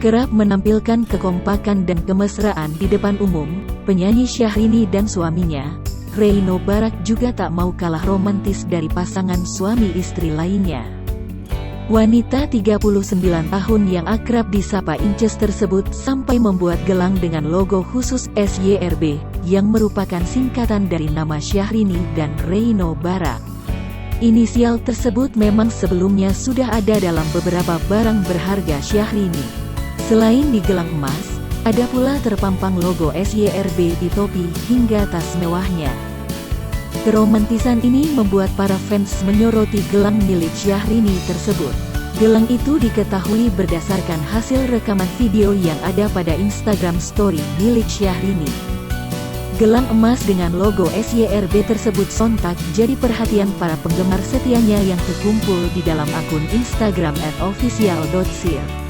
Kerap menampilkan kekompakan dan kemesraan di depan umum, penyanyi Syahrini dan suaminya, Reino Barak juga tak mau kalah romantis dari pasangan suami istri lainnya. Wanita 39 tahun yang akrab disapa Inces tersebut sampai membuat gelang dengan logo khusus SYRB, yang merupakan singkatan dari nama Syahrini dan Reino Barak. Inisial tersebut memang sebelumnya sudah ada dalam beberapa barang berharga Syahrini. Selain di gelang emas, ada pula terpampang logo SYRB di topi hingga tas mewahnya. Keromantisan ini membuat para fans menyoroti gelang milik Syahrini tersebut. Gelang itu diketahui berdasarkan hasil rekaman video yang ada pada Instagram Story milik Syahrini. Gelang emas dengan logo SYRB tersebut sontak jadi perhatian para penggemar setianya yang terkumpul di dalam akun Instagram @official.syr.